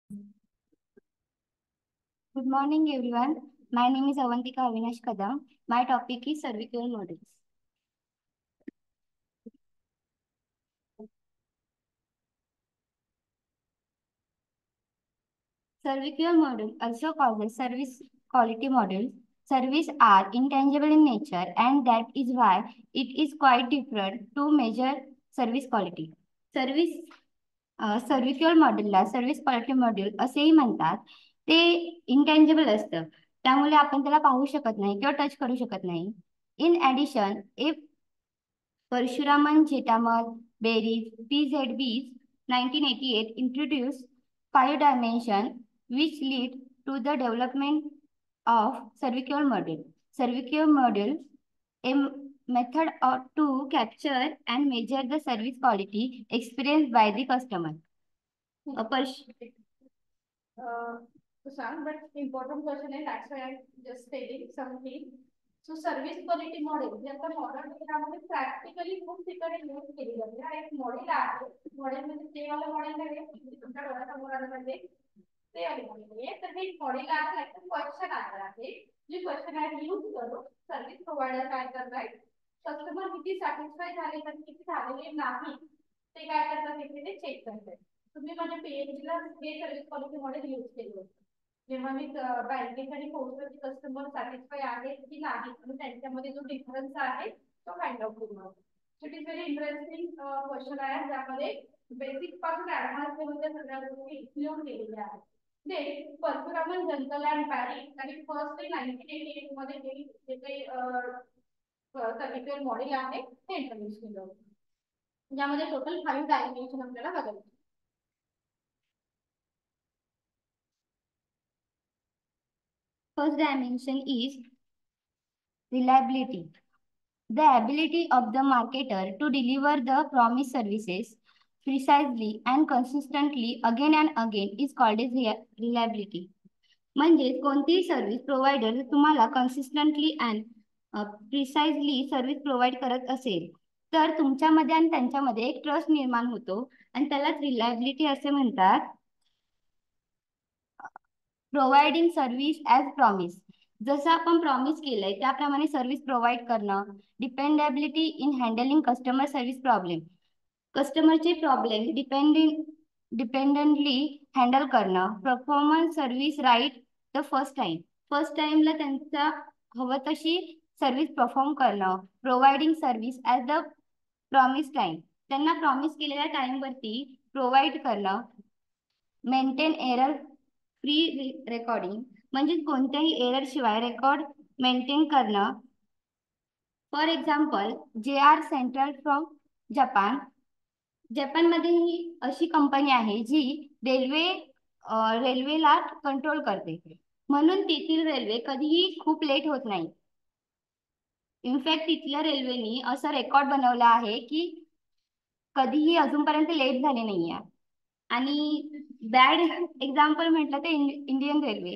Good morning, everyone. My name is Avantika Avinash Kadam. My topic is cervical models. Cervical model, also called as service quality models, service are intangible in nature, and that is why it is quite different to measure service quality. Service servqual मॉडेलला service quality model असेही म्हणतात. ते intangible असतं, त्यामुळे आपण त्याला पाहू शकत नाही किंवा टच करू शकत नाही. In addition, if Parshuraman Chetamal Berry's PZB's 1988 introduced five dimension which lead to the development of cervical model. Cervical model, a method to capture and measure the service quality experienced by the customer. A Parsh- to some, but important question is that's why I'm just stating something. So service quality model जे आता modern त्यामध्ये practically खूप ठिकाणी use केली जाते. हा एक model आहे. मॉडेल म्हणजे ते वाला मॉडेल आहे तुमच्या डोळ्यासमोर आलं पाहिजे ते वाले मॉडेल आहे. तर हे मॉडेल आहे क्वेश्चन आन्सर आहे. जे क्वेश्चन आहे यूज करून सर्व्हिस प्रोव्हायडर काय करतायत, कस्टमर किती सॅटिस्फाय झाले आणि किती झालेले नाही ते काय करतात ते चेक करतात. तुम्ही माझ्या पीएचडीला हे सर्व्हिस क्वालिटी मॉडेल यूज केलं होतं. जेव्हा मी बँकेत आणि पोस्टवरती कस्टमर सॅटिस्फाय आहेत की नाही आणि त्यांच्यामध्ये जो डिफरन्स आहे तो फाइंड आउट करू. It is very interesting question आहे ज्यामध्ये बेसिक पासून ऍडव्हान्स लेवलच्या सगळ्या गोष्टी इन्क्लूड केलेल्या आहेत. ते परशुरामन जनकल अँड बॅरी आणि फर्स्ट 1988 मध्ये जे काही सर्व्हिक्युअल मॉडेल आहे ते इंट्रोड्यूस केलं होतं. ज्यामध्ये टोटल 5 डायमेन्शन आपल्याला बघायचे. First dimension is reliability. The ability of the marketer to deliver the promised services precisely and consistently again and again is called as reliability. म्हणजे कोणतीही सर्व्हिस प्रोव्हायडर तुम्हाला consistently and precisely service provide करत असेल तर तुमच्यामध्ये आणि त्यांच्यामध्ये एक ट्रस्ट निर्माण होतो आणि त्यालाच रिलायबिलिटी असे म्हणतात. Providing service as promise. जसं आपण प्रॉमिस केलंय त्याप्रमाणे सर्व्हिस प्रोव्हाइड करणं. Dependability in handling customer service problem. कस्टमरचे प्रॉब्लेम डिपेंडंटली हँडल करणं. Performance service right the first time. First टाइमला त्यांचा हवं तशी सर्व्हिस परफॉर्म करणं. Providing service as the promise time. त्यांना प्रॉमिस केलेल्या टाइमवरती प्रोव्हाइड करणं. मेंटेन एरर फ्री रेकॉर्डिंग म्हणजे कोणत्याही एरर शिवाय रेकॉर्ड मेंटेन करणं. For example JR central from Japan. जपानमध्ये ही अशी कंपनी आहे जी रेल्वेला कंट्रोल करते, म्हणून तेथील रेल्वे कधीही खूप लेट होत नाही. इनफॅक्ट तिथल्या रेल्वेनी असा रेकॉर्ड बनवला आहे की कधीही अजूनपर्यंत लेट झाले नाहीये. आणि बॅड एक्झाम्पल म्हटलं तर इंडियन रेल्वे.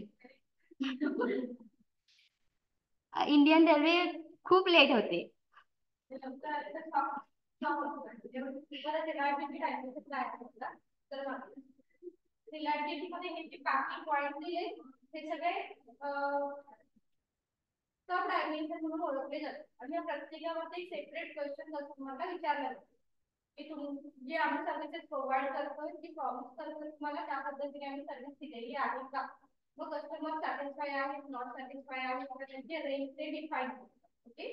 इंडियन रेल्वे खूप लेट होते. रिलायबिलिटी मध्ये हे जे बाकी पॉइंट दिले ते सगळे सब डायमेन्शन म्हणून ओळखले जातात. आणि या प्रत्येकावरती सेपरेट क्वेश्चन तुम्हाला विचारला जातो की तुम्ही जे आम्ही सर्व्हिसेस प्रोव्हाइड करतोय की प्रॉमिस करतोय तुम्हाला त्या पद्धतीने आम्ही सर्व्हिस दिलेली आहे का. मग कस्टमर सॅटिस्फाय आहे नॉट सॅटिस्फाय आहे त्यांचे रेंज ते डिफाईन करतात. ओके.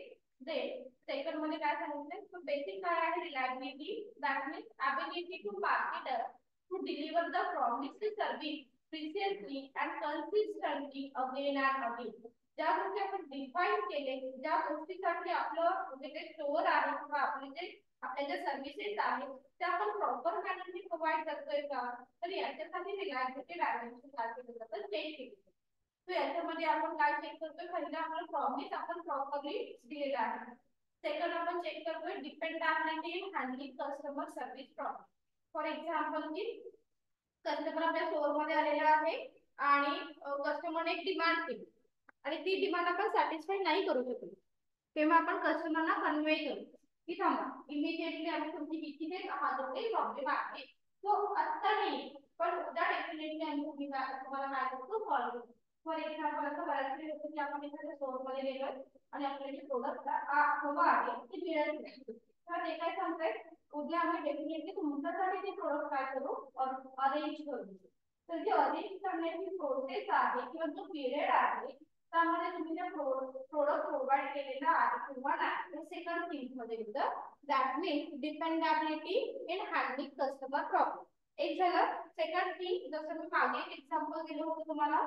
सेकंड मध्ये काय सांगितलं तर बेसिक काय आहे reliability. That means ability to marketer to deliver the promised service precisely and consistently again and again. ज्या गोष्टी आपण डिफाईन केले ज्या गोष्टीसाठी आपलं जे काही स्टोअर आहे किंवा आपले जे आपल्या ज्या सर्व्हिसेस आहेत त्या आपण प्रॉपर मॅनरने प्रोव्हाइड करतोय का. तर याच्यासाठी रिलायबिलिटी डायमेन्शन काय केलं जातं चेक केलं. तर याच्यामध्ये आपण काय चेक करतोय पहिलं आपलं प्रॉमिस आपण प्रॉपरली दिलेलं आहे. सेकंड आपण चेक करतोय dependability in handling customer service problem. For example की कस्टमर आपल्या स्टोअरमध्ये आलेला आहे आणि कस्टमरने एक डिमांड केली आणि ती डिमांड आपण सॅटिस्फाय नाही करू शकलो तेव्हा आपण कस्टमरला कन्वे करू की थांबा इमिजिएटली आम्ही तुमची किती हा जो काही प्रॉब्लेम आहे तो आत्ता नाही पण त्या डेफिनेटली आम्ही तुम्हाला काय करतो सॉल्व्ह करतो. फॉर एक्झाम्पल असं बऱ्याच वेळेस होतं की आपण एखाद्या स्टोअरमध्ये गेलोय आणि आपल्याला जे प्रोडक्ट हवं आहे ते मिळत नाही, तर ते काय सांगताय उद्या आम्ही डेफिनेटली तुमच्यासाठी ते प्रोडक्ट काय करू अरेंज करू. तर जी अरेंज करण्याची प्रोसेस आहे किंवा जो पिरियड आहे त्यामध्ये तुम्ही जे प्रोडक्ट प्रोव्हाइड केलेला आहे किंवा नाही, सेकंड थिंग मध्ये येतं that means dependability in handling customer problem. एक झालं. सेकंड थिंग जसं मी मागे एक एक्झाम्पल दिलं होतं तुम्हाला,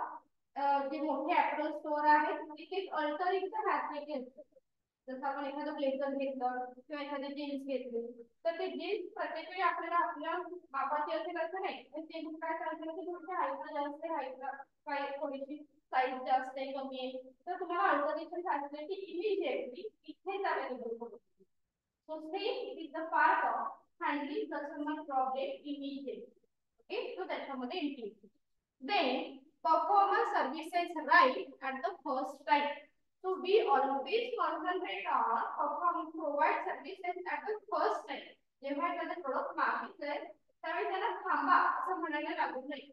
जे मोठे ऍपल स्टोअर आहेत तिथे अल्टरिंगचं फॅसिलिटी असते. जसं आपण एखादं ब्लेझर घेतलं किंवा एखादी जीन्स घेतली तर ते जीन्स प्रत्येक वेळी आपल्याला आपल्या मापाची असेल असं नाही, ते काय करायचं की तुमच्या हाईटला जास्त हाईटला काय थोडीशी साईज जास्त आहे कमी आहे तर तुम्हाला अल्टरेशन फॅसिलिटी इमिजिएटली इथेच अवेलेबल होते. So same it is the part of handling customer problem immediately. Okay, so त्याच्यामध्ये include. Then performance services right at the first time. So we always concentrate on provide services at the first time. जेव्हा एखादं product मागितलंय त्यावेळी त्याला थांबा असं म्हणायला लागू नये.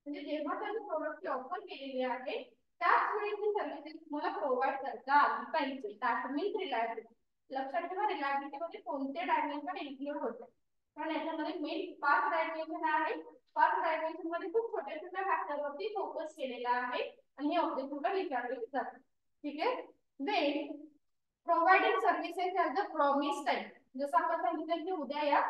म्हणजे जेव्हा त्याने प्रोडक्टची ऑफर केलेली आहे त्याच वेळी ती सर्व्हिसेस तुम्हाला प्रोव्हाइड करता आली पाहिजे. That means reliability. लक्षात ठेवा रिलायबिलिटी मध्ये कोणते डायमेन्शन इन्क्लूड होते, कारण याच्यामध्ये मेन 5 डायमेन्शन आहे. 5 डायमेन्शन मध्ये खूप छोट्या छोट्या फॅक्टरवरती फोकस केलेला आहे आणि हे ऑब्जेक्टिव्हला विचारले जातात. ठीक आहे. Then providing services at the promise time. जसं आपण सांगितलं की उद्या या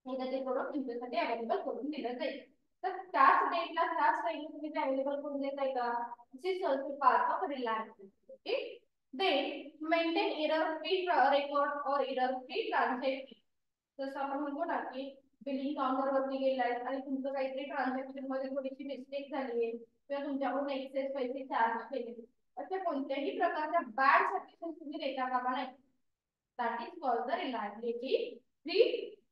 एकदा ते प्रोडक्ट तुमच्यासाठी अवेलेबल करून दिलं जाईल, तर त्याच डेटला त्याच टाइमला तुम्ही ते अवेलेबल करून देताय का, this is also part of reliability. Okay. Then maintain error free record or error free transaction. जसं आपण म्हणतो ना की बिलिंग काउंटर वरती गेलाय आणि तुमचं काहीतरी ट्रान्झॅक्शन मध्ये थोडीशी मिस्टेक झाली आहे किंवा तुमच्याकडून एक्सेस पैसे चार्ज केले, अशा कोणत्याही प्रकारच्या बॅड सर्व्हिसेस तुम्ही देता कामा नाही. That is called the reliability free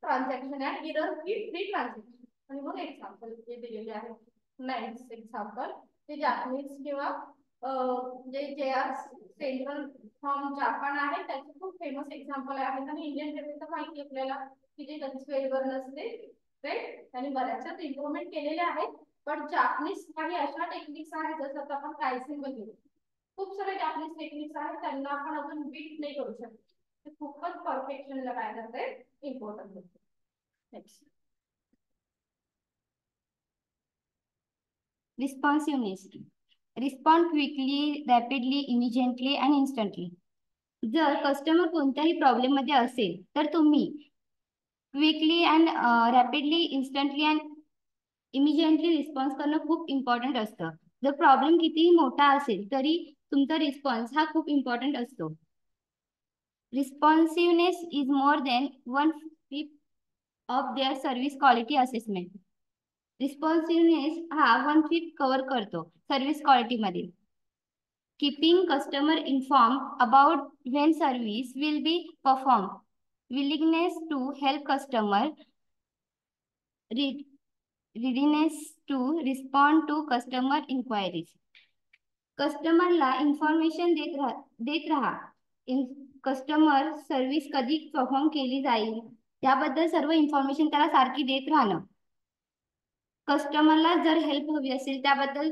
transaction and error free transaction. आणि मग एक्झाम्पल जे दिलेले आहे नेक्स्ट एक्झाम्पल ते जॅपनीज किंवा जे आर सेंट्रल फ्रॉम जापान आहे त्याचे खूप फेमस एक्झाम्पल आहेत. आणि इंडियन रेल्वे तर माहिती आपल्याला की जे वेळेवर नसते राईट, त्यांनी बऱ्याचशा इम्प्रुव्हमेंट केलेल्या आहेत. पण जापनीज काही अशा टेक्निक्स आहेत जसं आता आपण कायसिंग बघितलं, खूप सारे जापनीज टेक्निक्स आहेत त्यांना आपण अजून बीट नाही करू शकत. ते खूपच परफेक्शनला काय करते इम्पॉर्टंट होते. Next responsiveness. Respond quickly, rapidly, immediately आणि इन्स्टंटली. जर कस्टमर कोणत्याही प्रॉब्लेम मध्ये असेल तर तुम्ही quickly and rapidly, instantly and immediately response करणं खूप इम्पॉर्टंट असतं. जर प्रॉब्लेम कितीही मोठा असेल तरी तुमचा रिस्पॉन्स हा खूप इम्पॉर्टंट असतो. Responsiveness is more than 1/5 of their service quality assessment. Responsiveness हा 1/5 कव्हर करतो सर्व्हिस क्वालिटीमध्ये. Keeping customer inform about when service will be performed, willingness to help customer, readiness to respond to customer inquiries. कस्टमरला information देत राहा. Customer service कधी perform केली जाईल त्याबद्दल सर्व इन्फॉर्मेशन त्याला सारखी देत राहणं. कस्टमरला जर हेल्प हवी असेल त्याबद्दल,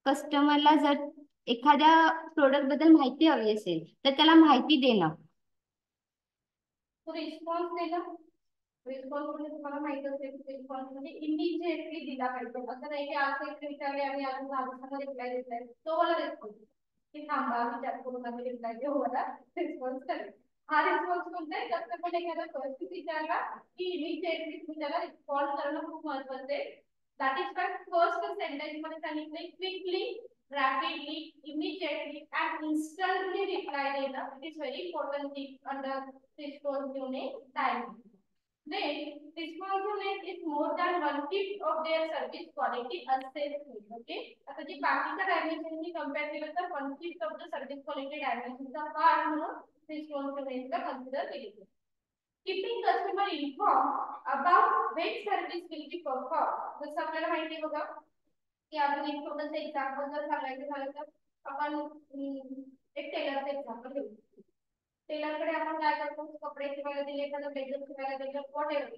कस्टमरला जर एखाद्या प्रोडक्ट बद्दल माहिती हवी असेल तर त्याला माहिती देणं. रिस्पॉन्स देणं. रिस्पॉन्स म्हणजे तुम्हाला माहित असेल रिस्पॉन्स म्हणजे इमिजिएटली दिला पाहिजे. असं नाही की आज एक विचारले आणि अजून आजचा रिप्लाय देत आहे तो मला रिस्पॉन्स की थांबा विचार करून आम्ही रिप्लाय देऊ, मला रिस्पॉन्स करेल. हा रिस्पॉन्स म्हणजे कस्टमर एखादा क्वेश्चन विचारला की इमिजिएटली तुम्ही त्याला रिस्पॉन्स करणं खूप महत्त्वाचं आहे. That is why first sentence मध्ये सांगितलंय quickly, rapidly, immediately and instantly reply देणं. It is very important thing under responsiveness time. Then responsiveness is more than 1/5 of their service quality assessment. Okay, आता जी बाकीच्या डायमेन्शननी compare केलं तर 1/5 of the service quality डायमेन्शनचा part म्हणून रिस्पॉन्सिव्हनेसला consider केली जाते. Keeping customer informed about when service will be performed. जसं आपल्याला माहिती आहे बघा की आपण एक छोटंसं एक्झाम्पल जर सांगायचं झालं तर आपण एक टेलरचं एक्झाम्पल घेऊ. टेलरकडे आपण काय करतो, कपडे शिवायला दिले, एखादं ब्लेझर शिवायला दिलं, व्हॉट एव्हर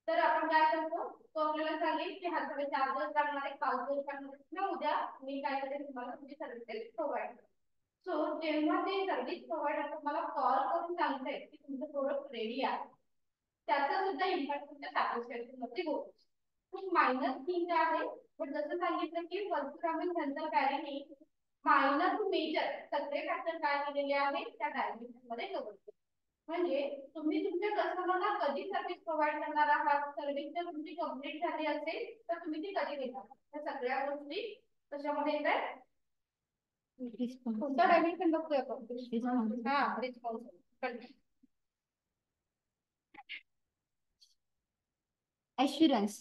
तर आपण काय करतो, तो आपल्याला सांगेल की हा तुम्ही 4 दिवस लागणार आहे, 5 दिवस लागणार आहे, किंवा उद्या मी काय करेन तुम्हाला तुमची सर्व्हिसेस प्रोव्हाइड करेन. सो जेव्हा ते सर्व्हिस प्रोव्हायडर तुम्हाला कॉल करून सांगते की तुमचं प्रोडक्ट रेडी आहे, त्याचा सुद्धा इम्पॅक्ट तुमच्या सॅटिस्फॅक्शन मध्ये होतो. खूप मायनर थिंग आहे, पण जसं सांगितलं की परशुरामन सेंटर पॅरीने मायनर टू मेजर सगळे फॅक्टर काय केलेले आहेत त्या डायमेन्शन मध्ये कव्हर केले. म्हणजे तुम्ही तुमच्या कस्टमरला कधी सर्व्हिस प्रोव्हाइड करणार आहात, सर्व्हिस जर तुमची कंप्लीट झाली असेल तर तुम्ही ती कधी देणार, त्या सगळ्या गोष्टी कशामध्ये येतात, कोणता डायमेन्शन बघतोय आपण, हा responsibility. Assurance.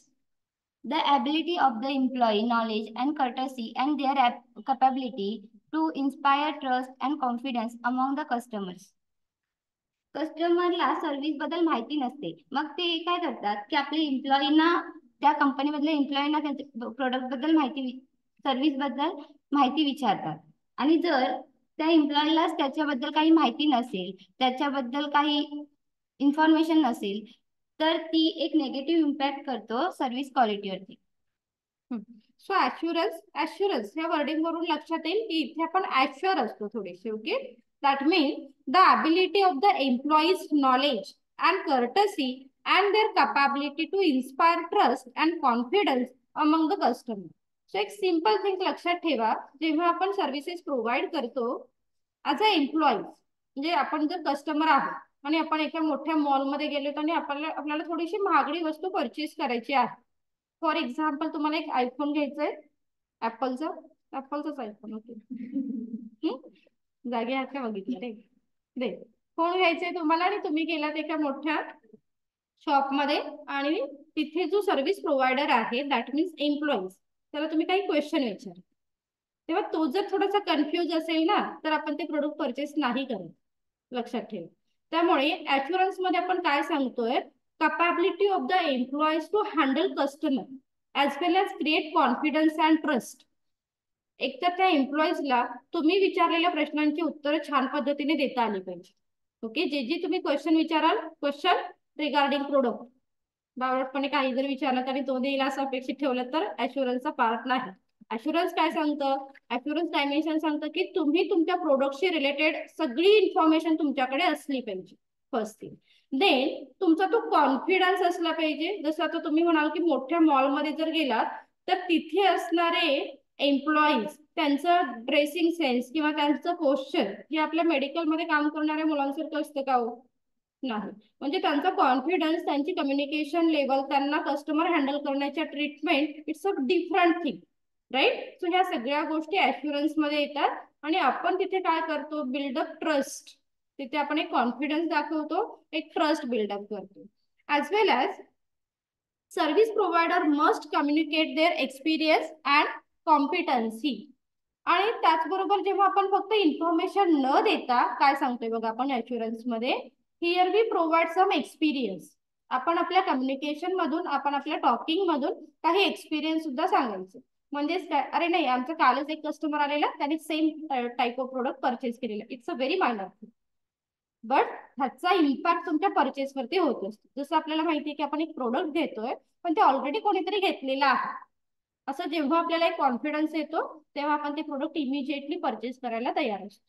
The ability of the employee knowledge and courtesy and their capability to inspire trust and confidence among the customers. कस्टमरला सर्व्हिस बद्दल माहिती नसते, मग ते काय करतात की आपल्या एम्प्लॉईना, त्या कंपनीमधल्या एम्प्लॉईना त्यांच्या प्रोडक्ट बद्दल माहिती, सर्व्हिस बद्दल माहिती विचारतात. आणि जर त्या एम्प्लॉईला त्याच्याबद्दल काही माहिती नसेल, त्याच्याबद्दल काही इन्फॉर्मेशन नसेल, तर ती एक नेगेटिव्ह इम्पॅक्ट करतो सर्व्हिस क्वालिटीवरती. सो ऍश्युरन्स या वर्डिंग वरून लक्षात येईल की इथे आपण ऍश्युअर असतो थोडेसे. Okay, that means the ability of the employees knowledge and courtesy and their capability to inspire trust and confidence among the customer. So एक सिंपल थिंग लक्षात ठेवा, जेव्हा आपण सर्व्हिसेस प्रोव्हाइड करतो ऍज अ एम्प्लॉईज, म्हणजे आपण जर कस्टमर आहोत आणि आपण एका मोठ्या मॉलमध्ये गेलो आणि आपल्याला थोडीशी महागडी वस्तू परचेस करायची आहे. फॉर एक्झाम्पल तुम्हाला एक आयफोन घ्यायचा आहे, ऍपलचाच आयफोन. ओके, जागे आहात का बघितलं रे, दे फोन घ्यायचंय तुम्हाला आणि तुम्ही गेलात एका मोठ्या शॉपमध्ये आणि तिथे जो सर्व्हिस प्रोव्हायडर आहे दॅट मीन्स एम्प्लॉईज, त्याला तुम्ही काही क्वेश्चन विचार, तेव्हा तो जर थोडासा कन्फ्युज असेल ना तर आपण ते प्रोडक्ट परचेस नाही करत, लक्षात ठेवा. त्यामुळे ऍश्युरन्स मध्ये आपण काय सांगतोय, capability of the employees to handle customer as well as create confidence and trust. एक तर त्या एम्प्लॉईजला तुम्ही विचारलेल्या प्रश्नांची उत्तरं छान पद्धतीने देता आली पाहिजे. ओके, जे जे तुम्ही क्वेश्चन विचाराल, क्वेश्चन रिगार्डिंग प्रोडक्ट, बावळटपणे काही जर विचारलं तरी तो देईल असं अपेक्षित ठेवलं तर ऍश्युरन्सचा पार्ट नाही. ऍश्युरन्स काय सांगतं, ऍश्युरन्स डायमेन्शन सांगतं की तुम्ही तुमच्या प्रोडक्टशी रिलेटेड सगळी इन्फॉर्मेशन तुमच्याकडे असली पाहिजे. First thing. देन तुमचा तो कॉन्फिडन्स असला पाहिजे. जसं आता तुम्ही म्हणाल की मोठ्या मॉलमध्ये जर गेलात तर तिथे असणारे एम्प्लॉईज, त्यांचं ड्रेसिंग सेन्स किंवा त्यांचं पोश्चर हे आपल्या मेडिकलमध्ये काम करणाऱ्या मुलांसारखं असतं का हो, नाही. म्हणजे त्यांचा कॉन्फिडन्स, त्यांची कम्युनिकेशन लेवल, त्यांना कस्टमर हँडल करण्याच्या treatment, it's a different thing, right. So ह्या सगळ्या गोष्टी ऍश्युरन्स मध्ये येतात आणि आपण तिथे काय करतो, बिल्डअप ट्रस्ट. तिथे आपण एक कॉन्फिडन्स दाखवतो, एक ट्रस्ट बिल्डअप करतो. As well as service provider must communicate their experience and competency. आणि त्याचबरोबर जेव्हा आपण फक्त इन्फॉर्मेशन न देता काय सांगतोय बघा आपण ऍश्युरन्स मध्ये, here we provide some experience. आपण आपल्या कम्युनिकेशन मधून, आपण आपल्या टॉकिंग मधून काही एक्सपिरियन्स सुद्धा सांगायचं. म्हणजेच काय, अरे नाही आमचं कालच एक कस्टमर आलेला, त्याने same type of product purchase केलेला, it's a very minor thing, but ह्याचा इम्पॅक्ट तुमच्या परचेस वरती होत असतो. जसं आपल्याला माहिती आहे की आपण एक प्रोडक्ट घेतोय पण ते ऑलरेडी कोणीतरी घेतलेलं आहे, असं जेव्हा आपल्याला एक कॉन्फिडन्स येतो तेव्हा आपण ते प्रोडक्ट इमिजिएटली परचेस करायला तयार असतो,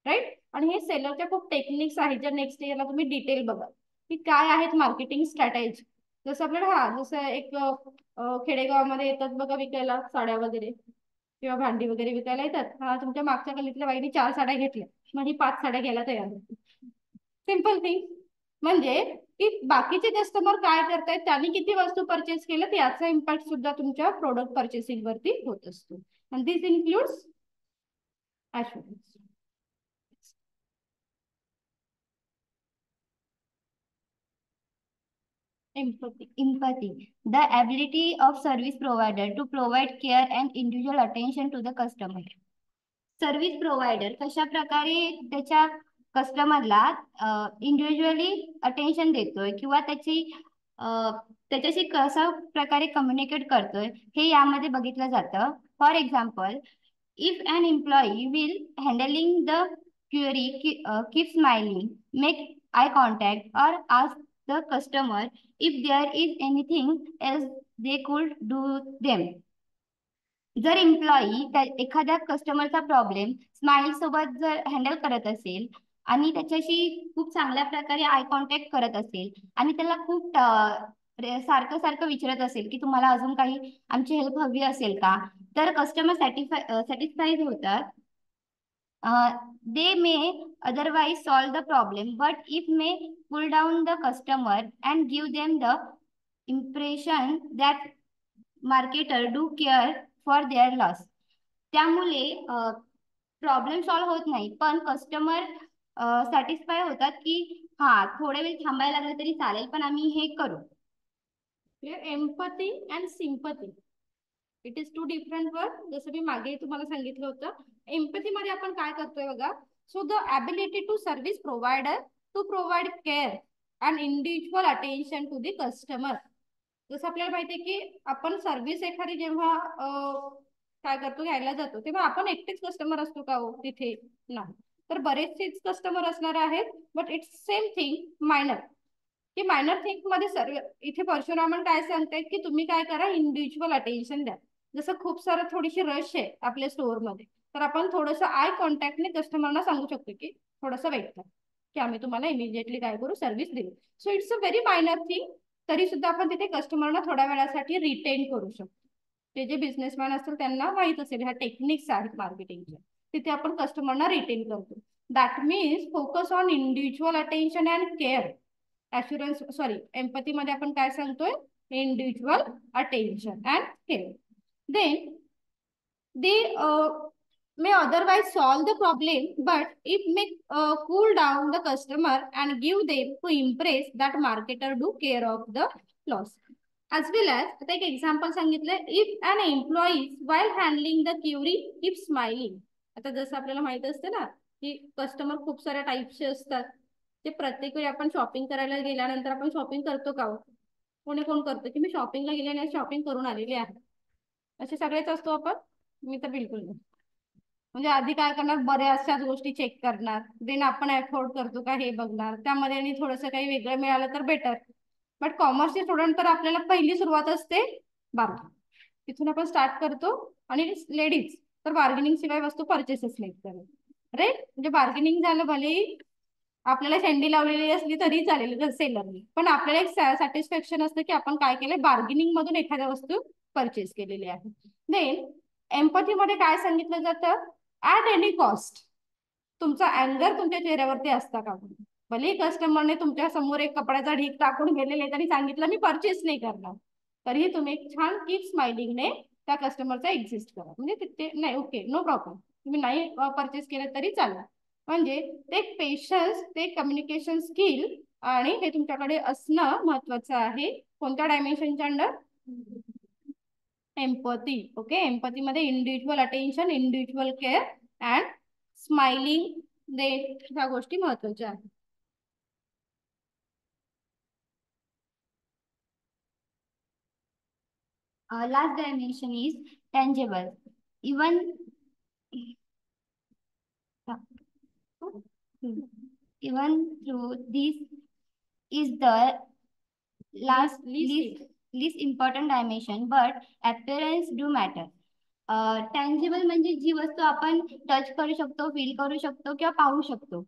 राईट. आणि हे सेलरच्या खूप टेक्निक्स आहेत, ज्या नेक्स्ट इयरला तुम्ही डिटेल बघा की काय आहेत मार्केटिंग स्ट्रॅटेजी. जसं आपल्याला जसं एक खेडेगावामध्ये येतात बघा विकायला साड्या वगैरे किंवा भांडी वगैरे विकायला येतात, हा तुमच्या मागच्या गल्लीतल्या बाईने 4 साड्या घेतल्या, मग ही 5 साड्या घ्यायला तयार होती. Simple thing. म्हणजे की बाकीचे कस्टमर काय करतायत, त्यांनी किती वस्तू परचेस केलं याचा इम्पॅक्ट सुद्धा तुमच्या प्रोडक्ट परचेसिंग वरती होत असतो. आणि दिस includes ऍश्युरन्स. Empathy. The ability of service provider to provide care and individual attention to the customer. Service provider कशा प्रकारे त्याच्या कस्टमरला इंडिव्हिज्युअली अटेन्शन देतोय किंवा त्याच्याशी कशा प्रकारे कम्युनिकेट करतोय हे यामध्ये बघितलं जातं. For example, if an employee will handling the query, keep smiling, make eye contact और ask the customer if there is anything else they could do them. जर एम्प्लॉई एखाद्या कस्टमरचा प्रॉब्लेम स्माइल सोबत जर हँडल करत असेल आणि त्याच्याशी खूप चांगल्या प्रकारे आय कॉन्टॅक्ट करत असेल आणि त्याला खूप सारखं सारखं विचारत असेल की तुम्हाला अजून काही आमची हेल्प हवी असेल का, तर कस्टमर सॅटिस्फाईड होतात. They may otherwise solve the problem, but it may pull down the customer and give them the impression that marketer do care for their loss. त्यामुळे प्रॉब्लेम सॉल्व्ह होत नाही, पण कस्टमर सॅटिस्फाय होतात की हा थोडे वेळ थांबायला लागलं तरी चालेल पण आम्ही हे करू. Empathy and sympathy it is two different word. जसं मी मागे तुम्हाला सांगितलं होतं, एम्पथी मध्ये आपण काय करतोय बघा. So the ability to service provider to provide care and individual attention to the customer. जसं आपल्याला माहितीये की आपण सर्व्हिस एखादी जेव्हा काय करतो घ्यायला जातो तेव्हा आपण एकटेच कस्टमर असतो का हो तिथे? नाही, तर बरेचसेच कस्टमर असणार आहेत. But it's same thing minor, की मायनर थिंग मध्ये सर्व इथे परशुरामन काय सांगतायत की तुम्ही काय करा, इंडिव्हिज्युअल अटेन्शन द्या. जसं खूप सारं थोडीशी रश आहे आपल्या स्टोअर मध्ये, तर आपण थोडंसं आय कॉन्टॅक्टने कस्टमरना सांगू शकतो की थोडंसं वेट करा, की आम्ही तुम्हाला इमिजिएटली काय करू, सर्व्हिस देऊ. So it's a very minor thing. तरी सुद्धा आपण तिथे कस्टमरना थोड्या वेळासाठी रिटेन करू शकतो. ते जे बिझनेसमॅन असतील त्यांना माहित असेल ह्या टेक्निक्स आहेत मार्केटिंगच्या, तिथे आपण कस्टमरना रिटेन करतो. That means focus on individual attention and care. Assurance sorry empathy मध्ये आपण काय सांगतोय, individual attention and care. Then they may otherwise solve the problem, but it may cool down the customer and give them to impress that marketer do care of the loss. As well as आता एक example सांगितलंय, if an employee while handling the query keep smiling. आता जसं आपल्याला माहित असते ना की कस्टमर खूप साऱ्या टाईपचे असतात. ते प्रत्येक वेळी आपण शॉपिंग करायला गेल्यानंतर आपण शॉपिंग करतो का हो? कोणी कोण करतो की मी शॉपिंगला गेले आणि शॉपिंग करून आलेली आहे, असे सगळेच असतो आपण? मी तर बिलकुल नाही. म्हणजे आधी काय करणार, बऱ्याचशाच गोष्टी चेक करणार, देन आपण अफोर्ड करतो का हे बघणार, त्यामध्ये आणि थोडंसं काही वेगळं मिळालं तर बेटर. बट कॉमर्सचे स्टुडंट तर आपल्याला पहिली सुरुवात असते बार्गेनिंग, तिथून आपण स्टार्ट करतो. आणि लेडीज तर बार्गेनिंग शिवाय वस्तू परचेसच नाही करत, राईट. म्हणजे बार्गेनिंग झालं भलेही आपल्याला शेंडी लावलेली असली तरी चालेल सेलरनी, पण आपल्याला एक सॅटिस्फॅक्शन असतं की आपण काय केलंय, बार्गेनिंग मधून एखाद्या वस्तू परचेस केलेली आहे. देन एम्पथी मध्ये काय सांगितलं जातं, ऍट एनी कॉस्ट. तुमचा अँगर तुमच्या चेहऱ्यावरती असता का? भले कस्टमरने तुमच्या समोर एक कपड्याचा ढीक टाकून गेलेले आणि सांगितलं मी परचेस नाही करणार, तरीही तुम्ही एक छान कीप स्माइलिंगने त्या कस्टमरचा एक्झिस्ट करा. म्हणजे ते नाही, ओके नो प्रॉब्लेम, तुम्ही नाही परचेस केलं तरी चालेल. म्हणजे ते पेशन्स, ते कम्युनिकेशन स्किल आणि हे तुमच्याकडे असणं महत्वाचं आहे. कोणत्या डायमेन्शनच्या अंडर? एम्पथी. ओके, एम्पथी मध्ये individual attention, individual care and smiling, दे ह्या गोष्टी महत्वाच्या आहेत. Last dimension is tangible. Even even through this is the least important dimension, but appearance do matter. Tangible म्हणजे जी वस्तू आपण टच करू शकतो, फील करू शकतो किंवा पाहू शकतो.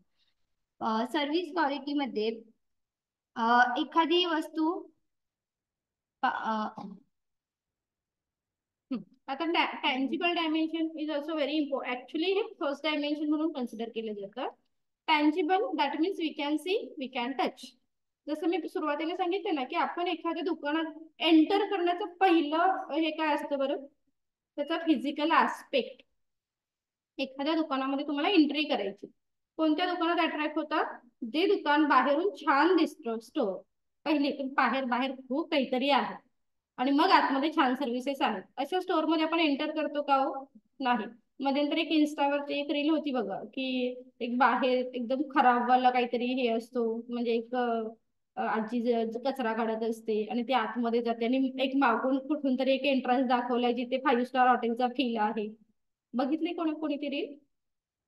सर्व्हिस क्वालिटी मध्ये एखादी वस्तू आता tangible dimension is also very important. Actually हे फर्स्ट डायमेन्शन म्हणून कन्सिडर केलं जातं. Tangible that means we can see, we can touch. जसं मी सुरुवातीला सांगितलं ना की आपण एखाद्या दुकानात एंटर करण्याचं पहिलं हे काय असतं बरं, त्याचा फिजिकल ऍस्पेक्ट. एखाद्या दुकानामध्ये तुम्हाला एंट्री करायची, कोणत्या दुकानात अट्रॅक्ट होतात, जे दुकान बाहेरून छान दिसतं स्टोर, पहिले बाहेर बाहेर खूप काहीतरी आहे आणि मग आतमध्ये छान सर्व्हिसेस आहेत, अशा स्टोअर मध्ये आपण एंटर करतो का हो? नाही. मध्यंतर एक इन्स्टावरती एक रील होती बघा की एक बाहेर एकदम खराब वाला काहीतरी हे असतो, म्हणजे एक आजी कचरा काढत असते आणि ती आतमध्ये जाते आणि एक मागून कुठून तरी एक एंट्रन्स दाखवलाय जिथे 5 स्टार हॉटेलचा फील आहे. बघितले कोणीतरी?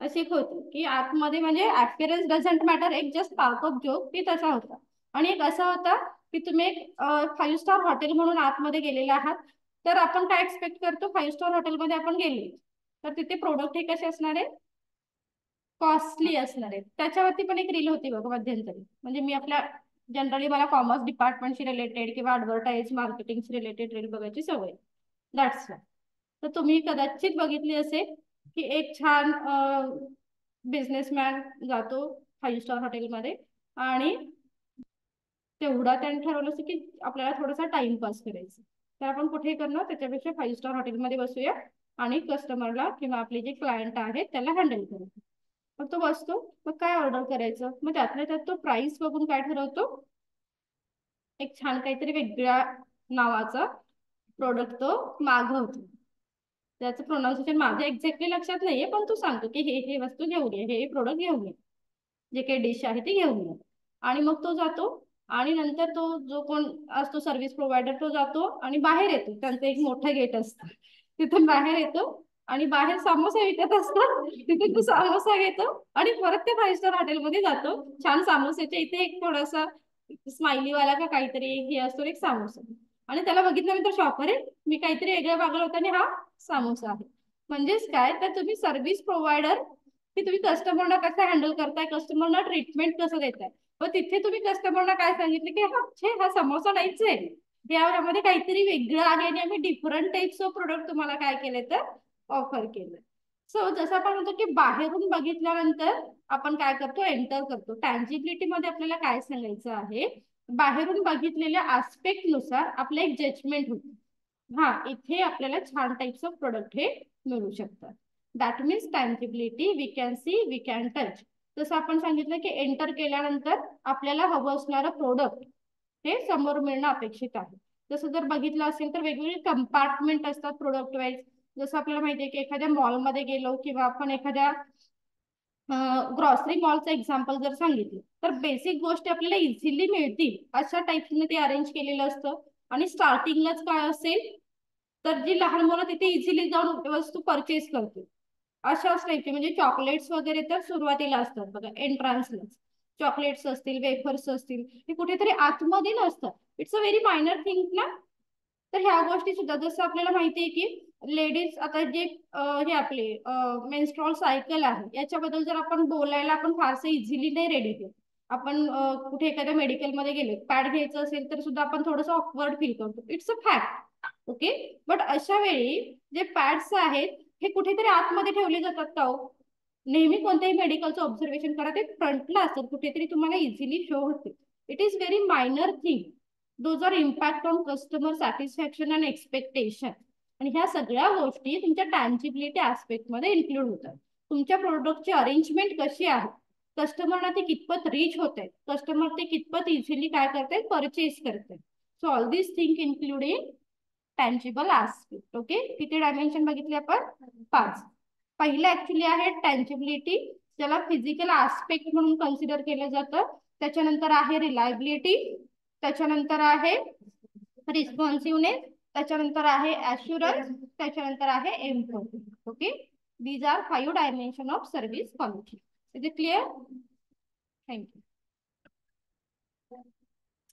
असे एक होतं की आतमध्ये म्हणजे अपिअरन्स डझंट मॅटर, एक जस्ट पार्ट ऑफ जोक ती तसा होता. आणि एक असा होता की तुम्ही एक 5 स्टार हॉटेल म्हणून आतमध्ये गेलेले आहात, तर आपण काय एक्सपेक्ट करतो, 5 स्टार हॉटेलमध्ये आपण गेले तर तिथे प्रोडक्ट हे कसे असणार आहे, कॉस्टली असणार आहे. त्याच्यावरती पण एक रील होती बघा मध्यंतरी, म्हणजे मी आपल्या जनरली मला कॉमर्स डिपार्टमेंटशी रिलेटेड किंवा ऍडव्हर्टाईज मार्केटिंगशी रिलेटेड रील बघायची सवय. That's why. तर तुम्ही कदाचित बघितली असेल की एक छान बिझनेसमॅन जातो 5 स्टार हॉटेलमध्ये आणि तेवढा त्याने ठरवलं असं की आपल्याला थोडासा टाइमपास करायचा, तर आपण कुठे करणार, त्याच्यापेक्षा 5 स्टार हॉटेलमध्ये बसूया आणि कस्टमरला किंवा आपले जे क्लायंट आहेत त्याला हँडल करू. मग तो बसतो, मग काय ऑर्डर करायचं, मग त्यातल्या त्यात तो प्राइस बघून काय ठरवतो, एक छान काहीतरी वेगळ्या नावाचा प्रोडक्ट तो मागवतो. त्याचं प्रोनाउन्सिएशन माझ्या एक्झॅक्टली लक्षात नाहीये, पण तू सांगतो की हे वस्तू घेऊन ये, हे प्रोडक्ट घेऊन ये, जे काही डिश आहे ते घेऊन ये. आणि मग तो जातो आणि नंतर तो जो कोण असतो सर्व्हिस प्रोव्हायडर तो जातो आणि बाहेर येतो. त्यांचं एक मोठं गेट असतं, तिथून बाहेर येतो आणि बाहेर समोसा विकत असतात, तिथे तो समोसा घेतो आणि परत ते 5 स्टार हॉटेलमध्ये जातो. छान समोसाच्या इथे एक थोडासा स्माइली वाला का काहीतरी हे असतो एक समोसा, आणि त्याला बघितल्यानंतर शॉक, अरे मी काहीतरी वेगळं मागवलं होतं आणि हा समोसा आहे. म्हणजेच काय, तर तुम्ही सर्व्हिस प्रोव्हायडर की तुम्ही कस्टमरला कसं हँडल करताय, कस्टमरला ट्रीटमेंट कसं देताय. पण तिथे तुम्ही कस्टमरला काय सांगितलं की हा समोसा नाहीच आहे, यामध्ये काहीतरी वेगळं आहे आणि आम्ही डिफरंट टाइप्स ऑफ प्रोडक्ट तुम्हाला काय केले तर ऑफर केलं. सो जसं आपण म्हणतो की बाहेरून बघितल्यानंतर आपण काय करतो, एंटर करतो. टँजिबिलिटी मध्ये आपल्याला काय सांगायचं आहे, बाहेरून बघितलेल्या आस्पेक्ट नुसार आपलं एक जजमेंट होतं, हा इथे आपल्याला छान टाइप्स ऑफ प्रोडक्ट हे मिळू शकतात. That means tangibility, we can see, we can touch. जसं आपण सांगितलं की एंटर केल्यानंतर आपल्याला हवं असणारं प्रोडक्ट हे समोर मिळणं अपेक्षित आहे. जसं जर बघितलं असेल तर वेगवेगळे कंपार्टमेंट असतात प्रोडक्ट वाईज. जसं आपल्याला माहितीये की एखाद्या मॉलमध्ये गेलो किंवा आपण एखाद्या ग्रॉसरी मॉलचं एक्झाम्पल जर सांगितलं तर बेसिक गोष्टी आपल्याला इझिली मिळतील अशा टाईपने ते अरेंज केलेलं असतं. आणि स्टार्टिंगलाच काय असेल, तर जी लहान मुलं तिथे इझिली जाऊन वस्तू परचेस करतील अशाच टाईपचे, म्हणजे चॉकलेट्स वगैरे तर सुरुवातीला असतात बघा एंट्रान्सलाच. चॉकलेट्स असतील, वेफर्स असतील, हे कुठेतरी आतमध्ये नसतात. It's a very minor thing ना. तर ह्या गोष्टी सुद्धा, जसं आपल्याला माहिती आहे की लेडीज आता जे हे आपले मेन्स्ट्रुअल सायकल आहे याच्याबद्दल जर आपण बोलायला आपण फारसं इझिली नाही रेडी होत. आपण कुठे एखाद्या मेडिकलमध्ये गेलो, पॅड घ्यायचं असेल तर सुद्धा आपण थोडंसं ऑकवर्ड फील करतो. It's a fact. Okay. But अशा वेळी जे पॅड्स आहेत हे कुठेतरी आतमध्ये ठेवले जातात का हो? नेहमी कोणत्याही मेडिकलचं ऑब्झर्वेशन करा, ते फ्रंटला असतात, कुठेतरी तुम्हाला इझिली शो होते. It is very minor thing. Those are impact on customer satisfaction and expectation. आणि ह्या सगळ्या गोष्टी तुमच्या टँजिबिलिटी ऍस्पेक्ट मध्ये इन्क्लूड होतात. तुमच्या प्रोडक्टची अरेंजमेंट कशी आहे, कस्टमरला ते कितपत रीच होत आहे, कस्टमर ते कितपत इझिली काय करतायत, परचेस करतायत. So all this thing including tangible aspect. Okay. किती डायमेन्शन बघितले आपण? 5. पहिलं ऍक्च्युली आहे टँजिबिलिटी, ज्याला फिजिकल ऍस्पेक्ट म्हणून कन्सिडर केलं जातं. त्याच्यानंतर आहे रिलायबिलिटी, त्याच्यानंतर आहे रिस्पॉन्सिव्हनेस, त्याच्यानंतर आहे ऍश्युरन्स, त्याच्यानंतर आहे empathy. Okay. These are 5 dimension of service quality. Is it clear? Thank you.